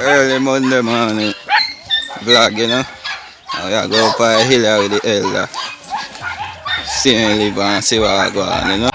Early Monday morning vlog, you know. I go up a hill here with the elder. See me live and see what I go on, you know.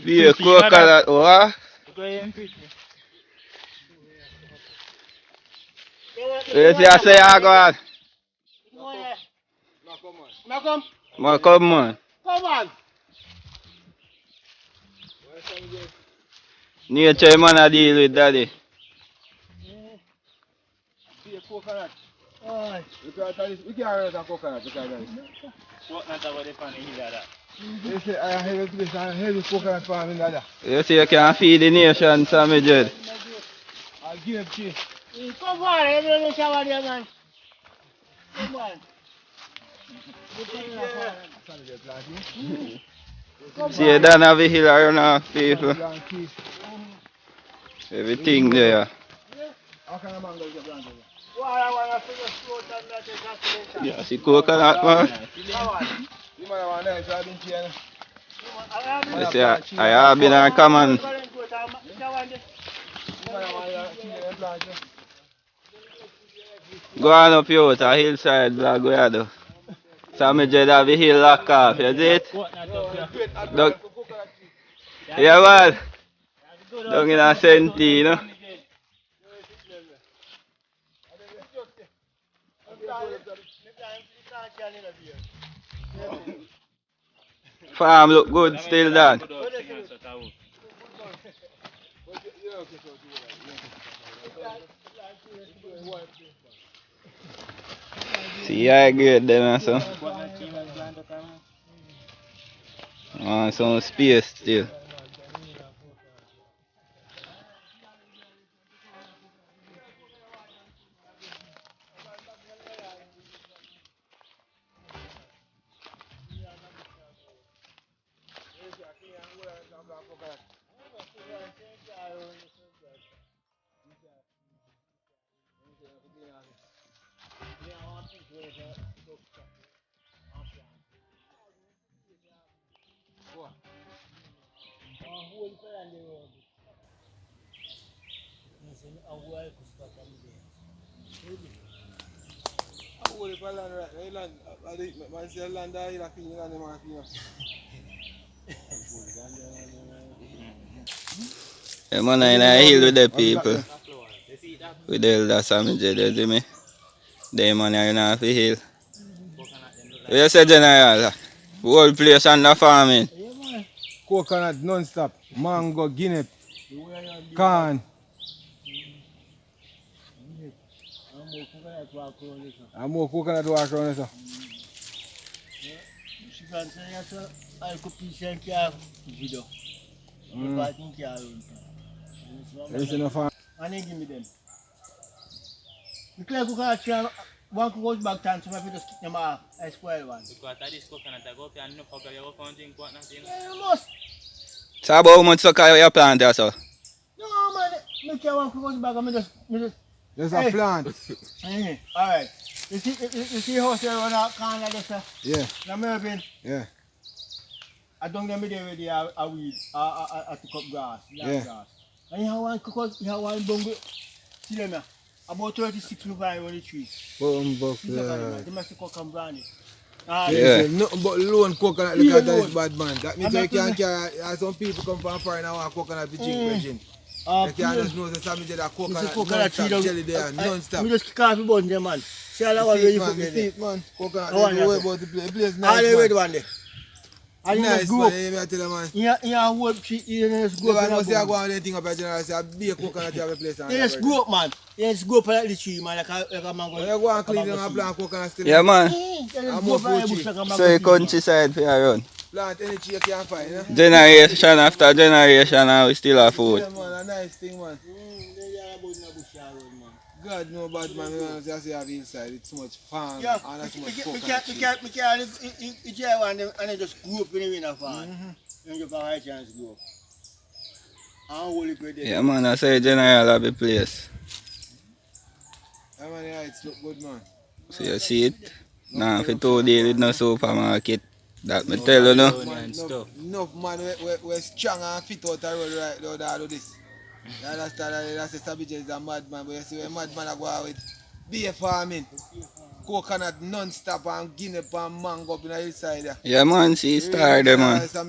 Be a coconut, what? You see I say I go on. Come on. Come on. Nature man I deal with daddy. Be a coconut. Aye. We can't raise a coconut because of this. What not about the fan in here that? You say I have a place and heavy coconut farm in there. You see you can feed the nation, Sammy Jed. I'll give it to you. Come on, everyone shower there, man. Come on. See you down have a hill around off people. Everything there. How can a man go get planted? Yeah, see coconut man. You see I have been a common. Go on up here to a hillside vlog where I do. Sammy Jed have a hill lock off, you see it? Yeah man. Down in a senti, you know. Farm look good still done. See I grade them and so. Some space still. Yeah, man, I in a hill with the people. With the elder Sammy Jed, you see me? They man are in a hill. What you say, General? Whole place under farming. Coconut non-stop. Mango, guinea, corn. And more coconut walk around this. She can say that I could piece and carve video. But I think you and they give me them. The clear coconut tree, one goes back time, so I just kick them off. I spoil one. Because I this coconut, I go up and no fuck, you go find drink what nothing. Yeah, you must. So about how much sucker you plant there, so? No, man, me care one goes back and me just. There's a plant. Alright. You see how they run out corner there? Yeah. Now Melvin. Yeah. I don't get me there with a weed. I took up grass. Yeah. Grass. And you have one coconut, you have one bungo. See them here. About 36 look on the trees. They must cook and brand it. Yeah. Nothing but lone coconut look at this bad man. That means you can't carry. Some people come from foreign and want coconut to drink. You can't just know that Sammy Jed a coconut tree jelly there non-stop. We just kick off the bun there, man. See how that one ready for me, man. Coconut, don't worry about the place. All the red one there. And you Nice, just grow up. man. I tell you, man. You whole tree, you just grow You up. know, say I go on anything up at General, say I be a coconut, you have a place. You just grow up, man. You just grow up like the tree, man, like a mango. When you go and clean and plant coconut still. Yeah, man. You just I'm grow up more like a fruit bush like a mango So the tree, man. countryside for you run. Plant any tree you can find, you know? Generation after generation and we still have food. Yeah, man, a nice thing, man. They are about in the bush, man. God no bad man, you just have inside, it's too much farm Yeah, and that's too much we coconut tree. can't live in jail and they just grew up in the farm. And you have a chance to grow up. And holy bread. Yeah, man, I say general have a place. Yeah, man, yeah, it's look good, man. So you see it? Nah, if you 2 days with no supermarket, that me tell you no. Enough man we strong and fit out the road right now that do this. You understand that that's a savage is a madman, but you see when madman I go out with beer farming, coconut non-stop and guinea and mango up in the hillside there. Yeah, man, see star there, man. And the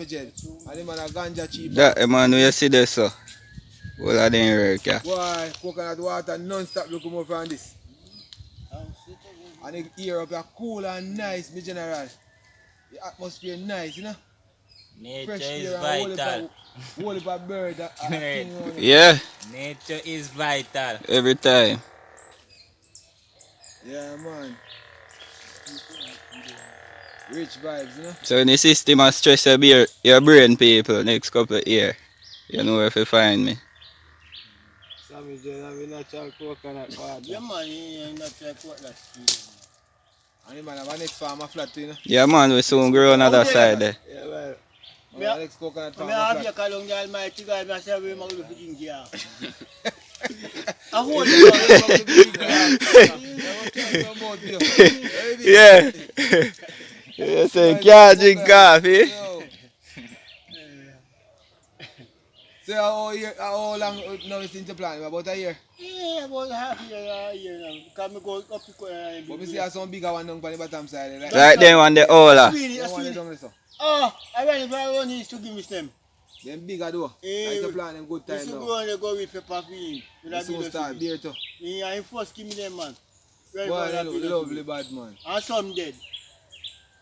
man a ganja cheap. That man, we see this, so. All of them work, yeah. Why? Coconut water non-stop looking more from this. And the air up here cool and nice, my general. The atmosphere nice, you know? Nature Fresh is air vital. Whole of a bird. Yeah, Nature is vital. every time. Yeah, man. Rich vibes, you know? So when the system has stress your brain, people, next couple of years, you know where to find me. Sammy J, I mean natural coconut water. Yeah, man, you natural coconut tree. And the man have a next farm a flat, you know? Yeah, man, we soon grow on the other side there. Yeah, well. Me a- next coconut farm I have a you flat. call on the Almighty God, I say, we're going to be in here. I hold it. Yeah. You say you can't drink coffee. So how long now is into plan? About a year? Yeah, about half a year now. Because I go up to But we see some bigger one down on the bottom side. Like Right there on the Ola. that one down there, so. Oh, I went if I want is to give me them. Them bigger though. Eh, Like to plan in good You time should now. go and go with pepper bean. You soon start beer too. Yeah, I first give me them, man. Right, Boy, man, they look lovely bad man. and some dead.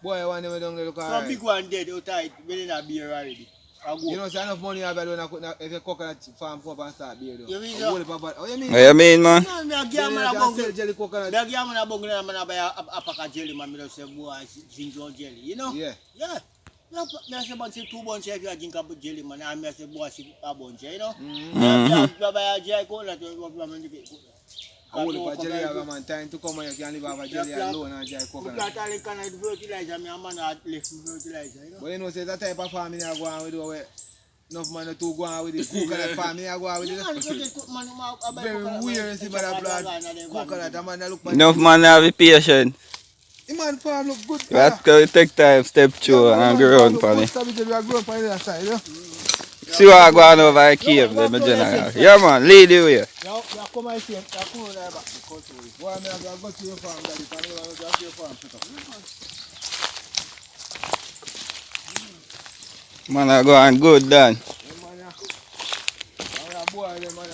Boy, one them down there look Some alright. big one dead outside, when in a beer already. I go. You know, say enough money you have if you coconut farm come up and start beer though. You mean A so? whole heap of bad. Oh, you mean? What you mean, man? Man, me a You give man a can sell bungle. jelly coconut. Me a give man a bungle and man a buy a pack of jelly, man. Me just say, boy, ginger jelly, you know? Yeah. Yeah. Me a say, man, say 2 bunches if you drink a jelly, man. And me a say, boy, say a bunch, you know? Me a buy a jelly coconut, A whole heap of jelly have man. Time to come and you can live off a jelly alone and dry Me coconut. got all the kind of fertilizer, me a man a left me fertilizer, you know? But you know, say that type of farming you go on with where enough man to go on with the coconut farming you go on with Yeah, man, it. you just man, I buy Very coconut, weird man, to see chop by that off blood. and then Coconut, a man that look Enough man have a patience. The man farm look good. We have to take time, step through and grow on for it. We are growing on the other side, yeah? See what I go on over the cave, let me general. Yeah, man, lead the way. You come and see, you come on there back. Boy, I go to your farm, daddy. I go to your farm, set up. Man, I go on good, Dan. Boy, them man.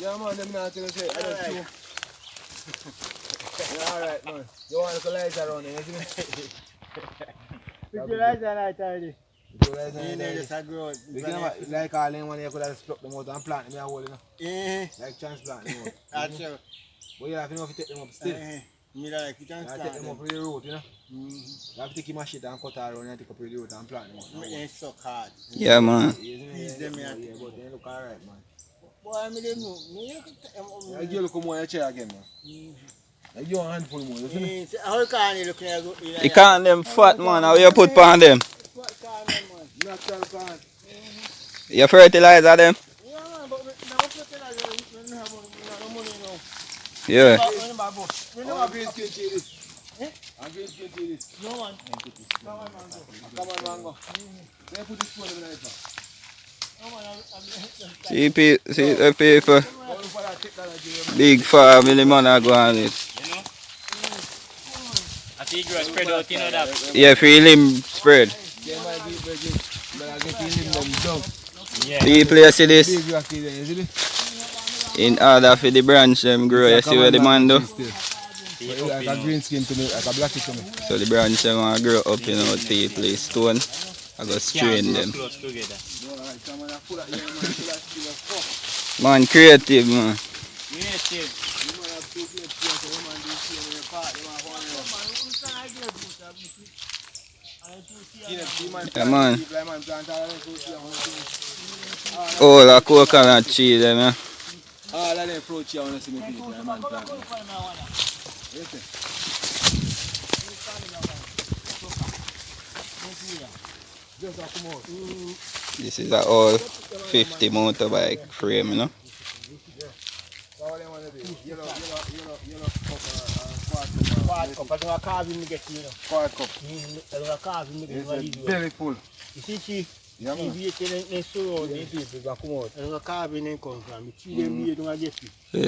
Yeah, man, them not tell us it. I don't know. Yeah, alright, man. You want to light around there, isn't it? Fertilizer night already. You You just a grow. like all them one you could have plucked them out and plant them in a hole, you know? Eh, Like transplant them out. that's true. But you have to know if you take them up still. Me like it You and have to take them up start. with the root, you know? You have to take your machete and cut around and take up with the root and plant them out. It's so hard. Yeah, man. Ease them here. Yeah, but they look alright, man. Boy, I don't know. Like you look more your chair again, man. Like you a handful more, you see me? How can you look like You can't them fat, man. How you put on them? Natural can. You fertilizer them? Yeah, man, but now fertilizer, we don't have no money now. Yeah. We don't Oh, have green skin tea this. Eh? And green skin tea this. no one. Come on, mango. They put this one in the knife. See the people, All for that technology, man. big family man I go on it. I see you spread out, you know that. Yeah, feel him spread. They might be virgin, but I get in them down. Yeah. People, you see this? Big rocky there, you see it? In order for the branch them grow, you see where the man do? Like a green skin to me, like a black to me. So the branch them want to grow up, you know, people, stone. I go strain them. Close together. Man, creative, man. Creative. Yeah, man. All the coconut tree them, yeah. All of them fruit tree I want to see me people, man plant. This is a all 50 motorbike frame, you know. Quart cup. Belly full. You see, Chief? Yeah, man. You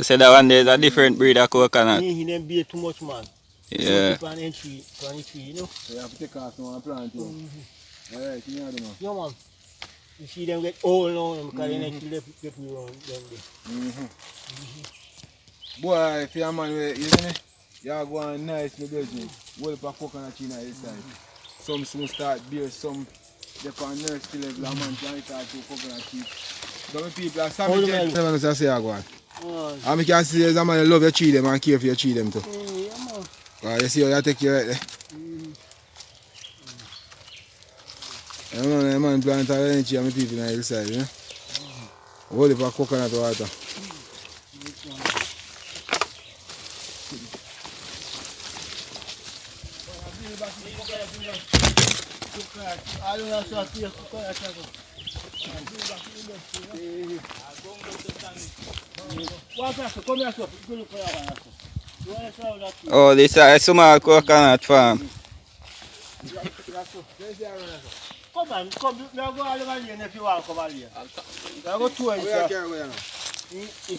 say that one there is a different breed of coconut. Too much, man. Yeah. You know? So you have to take off some and plant it. Alright, you know, man. Yeah, man. You see them get old now because they need to let me run them there. Boy, if you're a man, isn't it? You're going nice, my business. Well, up a coconut tree on this side. Some soon start beer, some they can nurse till level a man can start to coconut tree. Some people are some gentlemen say I go on. And I can see as a man you love your tree them and care for your tree them too. Yeah, man. You see how you take care of it there? Yeah, man plant all the tree and people on the side, you know? Hold it for coconut water. Oh, this is a small coconut farm. Come on, come. Now go all over here if you want to come over here. Now go to it.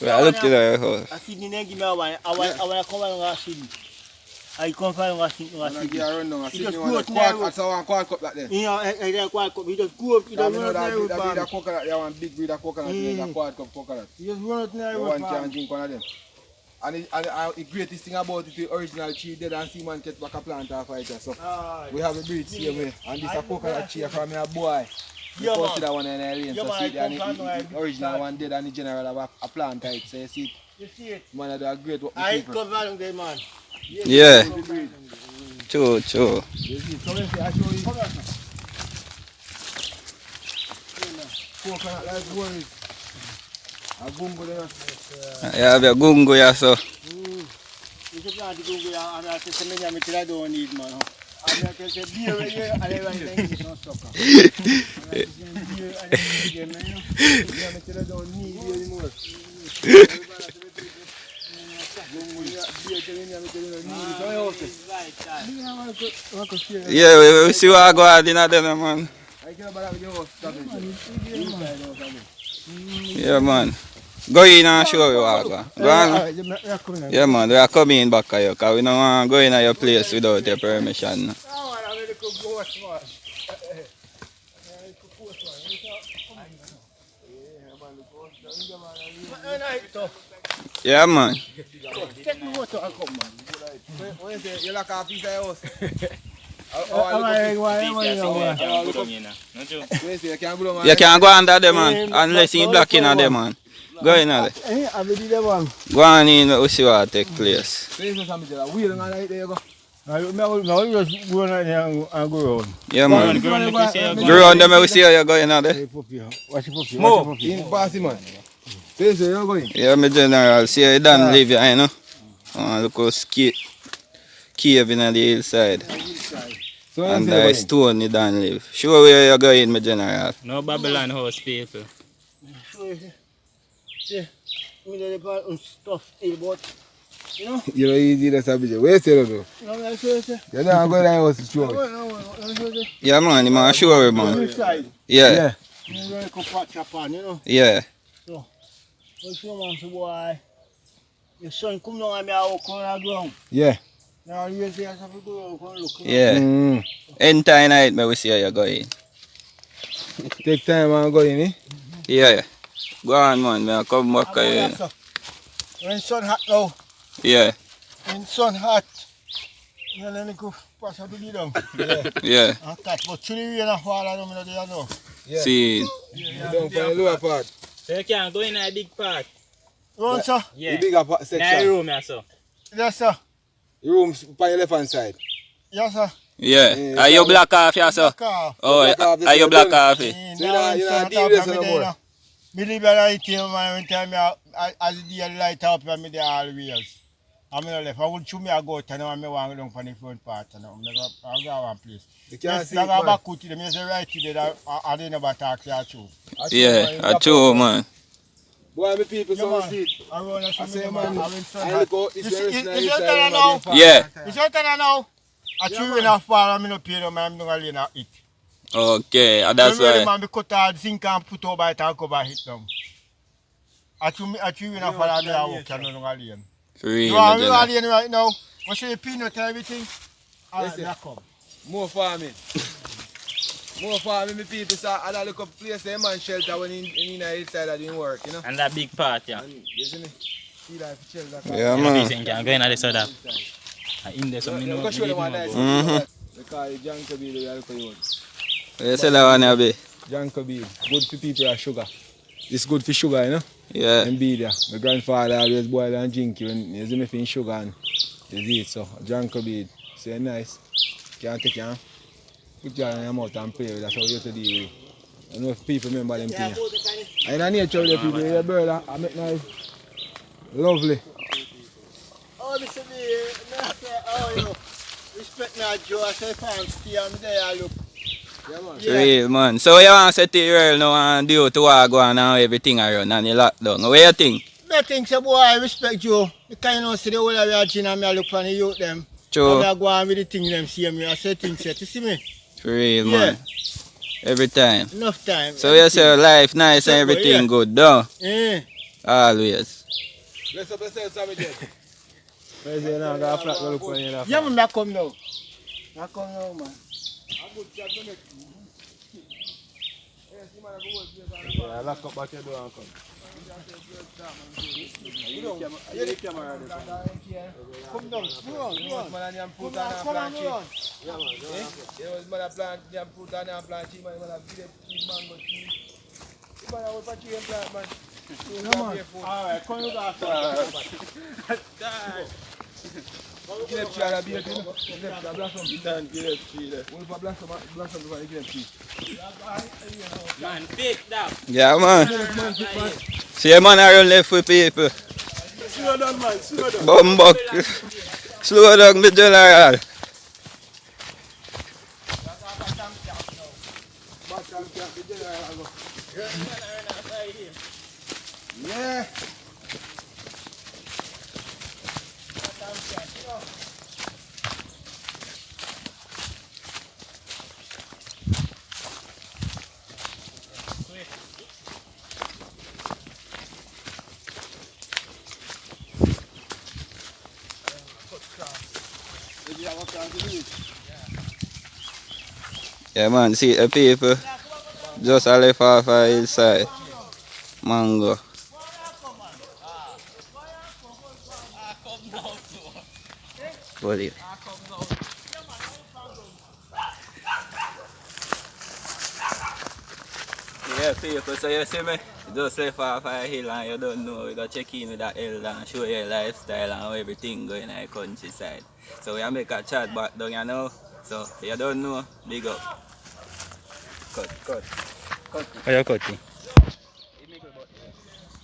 We are looking at your house. I see the name give me one. I want to come and see. I come from and see. Just go up there. That's one quart cup like that. Yeah, I quart cup. You just go up. You don't run up there with that coconut. You want big breed of coconut. That quart cup coconut. You just run up there You with one can drink one of them. And the greatest thing about it, the original tree dead and see man get back a plant off it. So we have a breed same way. And this a coconut tree from a boy. You consider one in the lane. So see the original one dead and the general have a plant it. So you see it. Man, do a great work with people. I come along there, man. Yeah. True. You see, so let's see, I show you. Coconut like worries. A gungo there. You have your gungo here, so. You should plant the gungo here and I say, many I don't need, man. And I can say, beer here, and I want to use no sucker. Beer, and I don't need beer anymore. Yeah, we see what I go out in there, man. Yeah, man. Go in and show you what I go. Go on. Yeah, man, we are coming back here because we don't want to go in your place without your permission. Yeah, man. Take the water and come, man. What you say? You like a piece of your house? You can't go under them, man, unless you block in there, man. Go in there. Go on in, we see what take place. Yeah, man. Grow on them, we see how you go in there. More. In Passy, man. Yeah, my general, see how you done live here, you know. Look how cave in the hillside. And the stone you done live. Show where you going, my general. No Babylon house people. Yeah, stuff still, but you know. You know, easy to sabije. Where you say though? You're not going to house to show. Yeah, man, you must show her, man. Yeah. Yeah. So, what's your man, boy? Your son come down and me out on the ground. Yeah. Now you say I have to go out and look. Yeah. Entire night, me we see how you going. Take time and go in, eh? Yeah. Go on, man. I'll come back here. When sun hot now. Yeah. when sun hot, you know, go pass up the down. Yeah. And catch, but through the rain and fall, I don't know there now. Yeah. See. You don't find the lower part. So you can't go in a big part. Run, sir. Yeah. The bigger part In a section. room, yeah, so. Yes, sir. The room's on your left hand side. Yes, sir. Yeah. Are you black off, yeah, sir? Black off. Oh, Black off, are you black off? So you're not dealing with this no more. Me live right here, man. When time as the day light up, me there always. I'm not left. I would show me a goat and now I want to go down from the front part. I'll go one place. You can't see it, I go man. back to them. You say right there, I didn't never talk to you too. Yeah, I true, man. Boy, my people Yeah, so man. see it. I want to I see say, me, man, man. I look out, it's very Is nice your inside, turn man, now? the Yeah. Is your turn now? I chew enough for I'm not pay them, I'm not going to eat. Okay, and that's Remember, why. man, because cut zinc and put over it and cover it down. I chew enough for I'm not work, I'm not going to For real, You are Magellan. alien right now. I say peanut and everything. Alright, Listen. come. More farming. More farming, my people. So I look up place, a man shelter when in the hillside that didn't work, you know. And that big part, yeah. And, you see me? See that shelter. Yeah, You man. can go in at this other. In there, so me know. Go show them one nice. Mhm. Because John Kabir, we are looking at. You say that one, yeah, be? John Kabir, good for people are sugar. It's good for sugar, you know. Yeah. And be there. My grandfather always boil and drink when you see me fin sugar and you eat. So John Kabir, say nice. Can't take it, put your in your mouth and play with it. That's how you have to deal with it. I know if people remember them things. And in nature, the people, the bird, I make nice, lovely. Oh, listen me, I say, oh, you respect me, Joe. I say, thanks, stay on there, I look. Yeah, man. For real, man. So you want to set it real now and do to walk on and everything around and you lockdown. What you think? I think, so, boy, I respect Joe. Because you know, see the whole of your chin and I look on the youth them. True. And I go on with the thing them see me. I say things set. You see me? For real, Yeah. man. Every time. Enough time. So you say life nice and Simple, everything yeah. good, though? Eh. Always. Bless up yourself, Sammy Jet. Where's the now? Got a flat look on you now. Yeah, man, I come now. I come now, man. Yeah, lock up back your door and come. You know, you the camera there. Come down. Go on, go on. Man, and Come put on, on a come on, plant go on. tree. Yeah, man. You was man a plant, you put on a plant tree, man. You man a big mango tree. You man a work for tree and plant, man. Come on. Alright, come look after. Give them tree and a beer, you know. Give them a blossom. Give them tree there. One for blossom before you give them tree. Man, pick that. Yeah, man. See, man, I run left with people. Slow down, man. Slow down. Bumbuk. Slow down, the general. Yeah. Yeah, man, see the people just a left off a hillside. Mango. What is it? Yeah, people, so you see me, you just left off a hill and you don't know, you gotta check in with that elder and show your lifestyle and how everything going in the countryside. So we make a chat back down, you know. So if you don't know, big up. Cut. How you cut it?